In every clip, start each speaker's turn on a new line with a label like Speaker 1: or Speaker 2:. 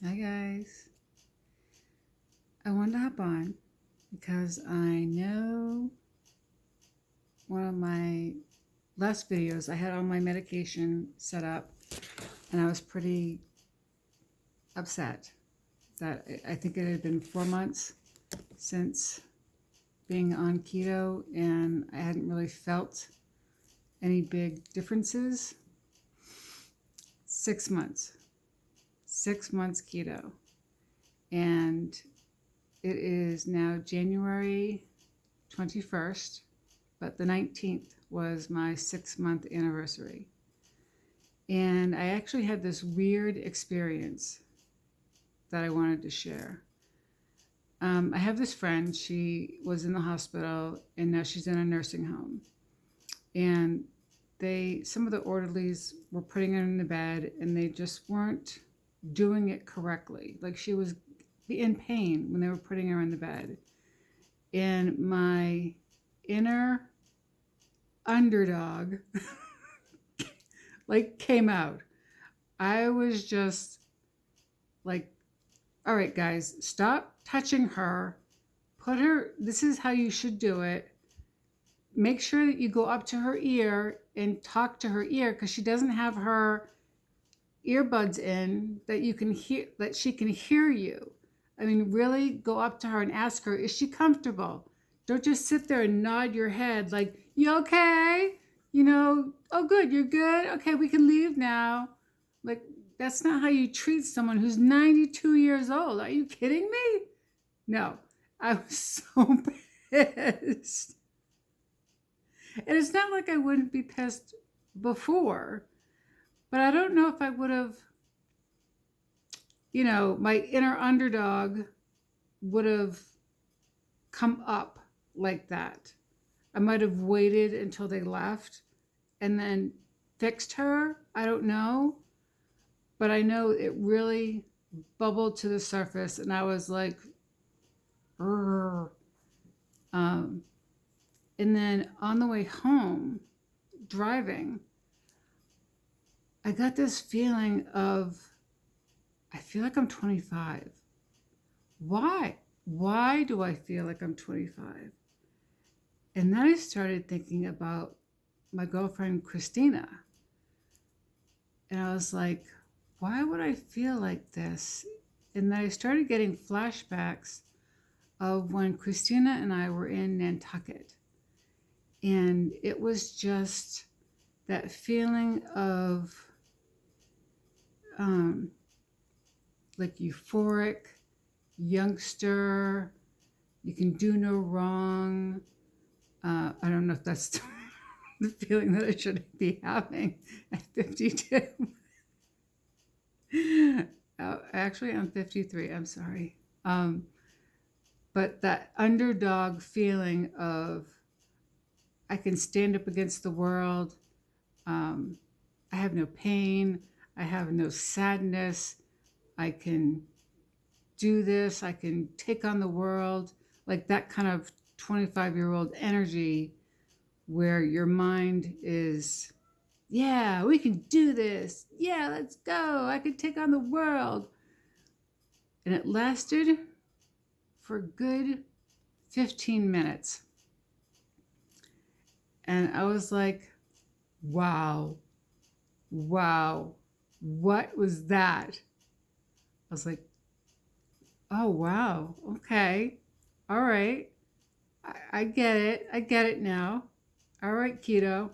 Speaker 1: Hi guys. I wanted to hop on because I know one of my last videos I had all my medication set up and I was pretty upset that I think it had been 4 months since being on keto and I hadn't really felt any big differences. 6 months. 6 months keto. And it is now January 21st, but the 19th was my 6-month anniversary. And I actually had this weird experience that I wanted to share. I have this friend, she was in the hospital and now she's in a nursing home. And some of the orderlies were putting her in the bed and they just weren't doing it correctly. Like she was in pain when they were putting her in the bed. And my inner underdog came out. I was just like, all right, guys, stop touching her. This is how you should do it. Make sure that you go up to her ear and talk to her ear because she doesn't have her earbuds in that you can hear, that she can hear you. I mean, really go up to her and ask her, is she comfortable? Don't just sit there and nod your head like, you okay? Oh, good, you're good? Okay, we can leave now. Like, that's not how you treat someone who's 92 years old. Are you kidding me? No, I was so pissed. And it's not like I wouldn't be pissed before, but I don't know if I would have, my inner underdog would have come up like that. I might have waited until they left and then fixed her. I don't know. But I know it really bubbled to the surface and I was like, and then on the way home, driving, I got this feeling of, I feel like I'm 25. Why? Why do I feel like I'm 25? And then I started thinking about my girlfriend, Christina. And I was like, why would I feel like this? And then I started getting flashbacks of when Christina and I were in Nantucket. And it was just that feeling of like euphoric, youngster, you can do no wrong. I don't know if that's the feeling that I should be having at 52. Actually, I'm 53. I'm sorry. But that underdog feeling of I can stand up against the world. I have no pain. I have no sadness. I can do this. I can take on the world. Like that kind of 25-year-old energy where your mind is, yeah, we can do this. Yeah, let's go. I can take on the world. And it lasted for a good 15 minutes. And I was like, wow, what was that? I was like, oh, wow, okay, all right. I get it. I get it now. All right, keto.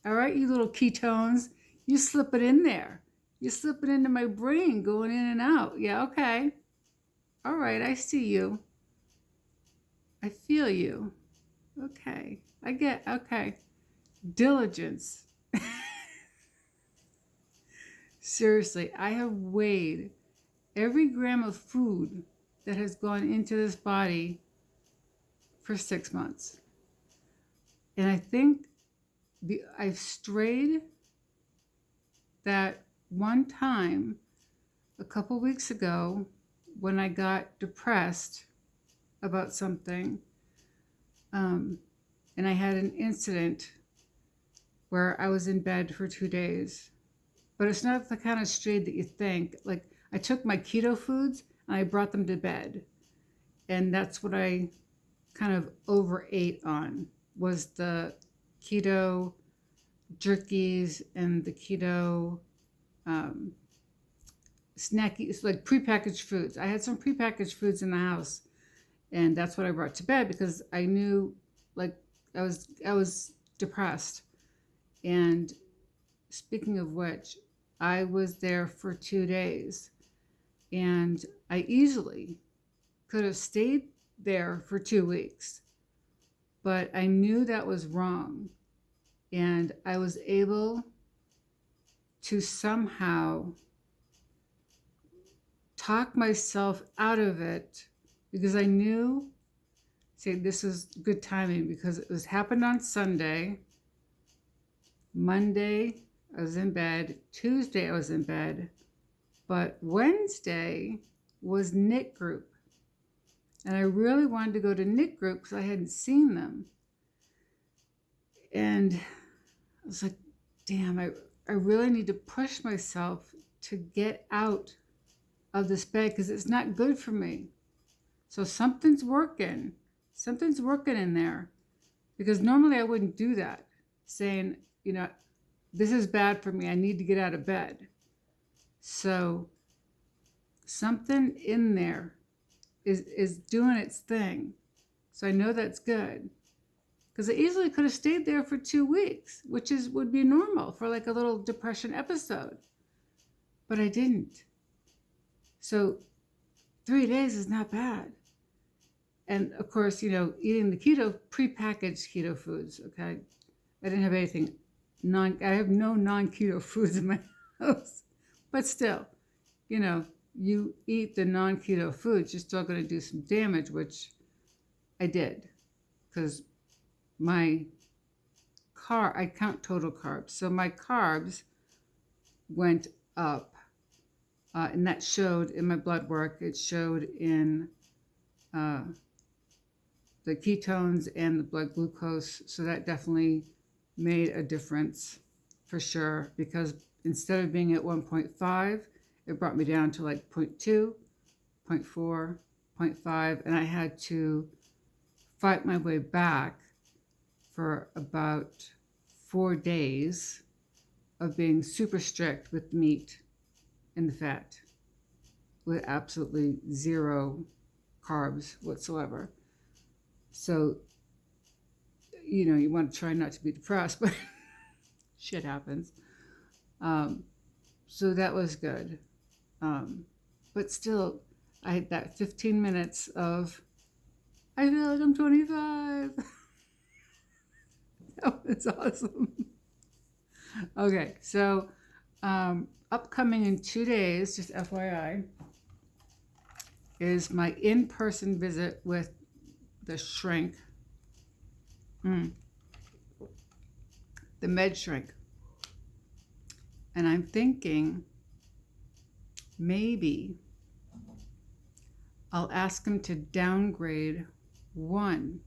Speaker 1: All right, you little ketones. You slip it in there. You slip it into my brain going in and out. Yeah, okay. All right, I see you. I feel you. Okay. Okay. Diligence. Seriously, I have weighed every gram of food that has gone into this body for 6 months. And I think I've strayed that one time a couple weeks ago when I got depressed about something. And I had an incident where I was in bed for 2 days. But it's not the kind of strayed that you think. Like, I took my keto foods and I brought them to bed. And that's what I kind of overate on, was the keto jerkies and the keto snacky, like prepackaged foods. I had some prepackaged foods in the house, and that's what I brought to bed because I knew, like, I was depressed. And speaking of which, I was there for 2 days, and I easily could have stayed there for 2 weeks, but I knew that was wrong. And I was able to somehow talk myself out of it because I knew, see, this is good timing because it was happened on Sunday. Monday, I was in bed. Tuesday, I was in bed. But Wednesday was knit group. And I really wanted to go to knit group because I hadn't seen them. And I was like, damn, I really need to push myself to get out of this bed because it's not good for me. So something's working. Something's working in there. Because normally I wouldn't do that, saying, you know, this is bad for me. I need to get out of bed. So something in there is doing its thing. So I know that's good. Because I easily could have stayed there for 2 weeks, which would be normal for like a little depression episode. But I didn't. So 3 days is not bad. And of course, you know, eating the prepackaged keto foods, okay? I didn't have anything, I have no non-keto foods in my house. But still, you know, you eat the non-keto foods, you're still going to do some damage, which I did. Because I count total carbs. So my carbs went up. And that showed in my blood work. It showed in the ketones and the blood glucose. So that definitely made a difference for sure. Because instead of being at 1.5, it brought me down to like 0.2, 0.4, 0.5. And I had to fight my way back for about 4 days of being super strict with meat and the fat, with absolutely zero carbs whatsoever. So, you know, you want to try not to be depressed, but shit happens. So that was good. But still, I had that 15 minutes of, I feel like I'm 25. That was awesome. Okay, so upcoming in 2 days, just FYI, is my in-person visit with the shrink, the med shrink. And I'm thinking maybe I'll ask him to downgrade one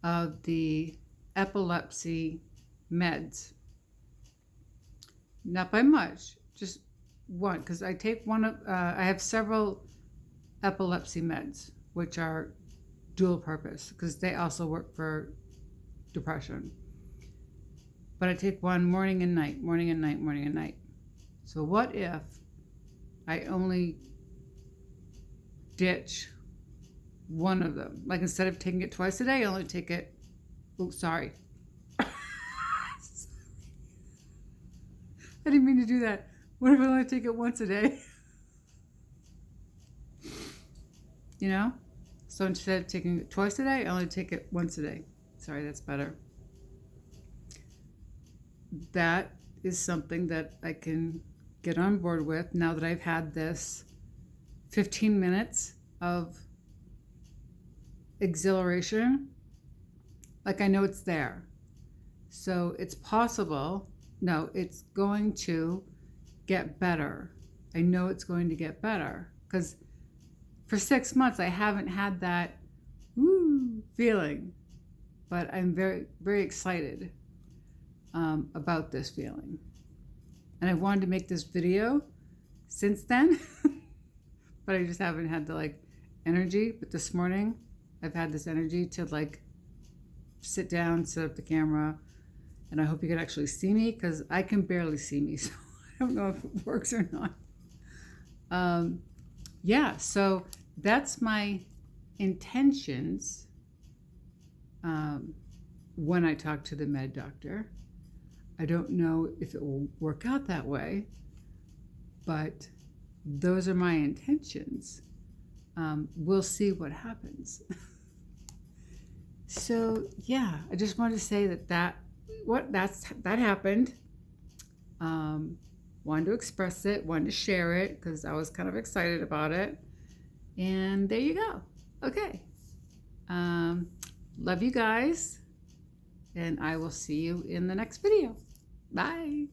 Speaker 1: of the epilepsy meds. Not by much, just one, because I take one of, I have several epilepsy meds, which are dual purpose, because they also work for depression. But I take one morning and night, morning and night, morning and night. So what if I only ditch one of them? Like instead of taking it twice a day, I only take it, sorry. I didn't mean to do that. What if I only take it once a day? You know? So instead of taking it twice a day, I only take it once a day. Sorry, that's better. That is something that I can get on board with now that I've had this 15 minutes of exhilaration. Like I know it's there. So it's possible. No, it's going to get better. I know it's going to get better because for 6 months I haven't had that woo feeling, but I'm very, very excited about this feeling. And I wanted to make this video since then, but I just haven't had the like energy. But this morning, I've had this energy to like sit down, set up the camera, and I hope you can actually see me because I can barely see me, so I don't know if it works or not. Yeah, so that's my intentions when I talk to the med doctor. I don't know if it will work out that way, but those are my intentions. We'll see what happens. So yeah, I just wanted to say that happened. Wanted to express it, wanted to share it because I was kind of excited about it. And there you go. Okay. Love you guys, and I will see you in the next video. Bye.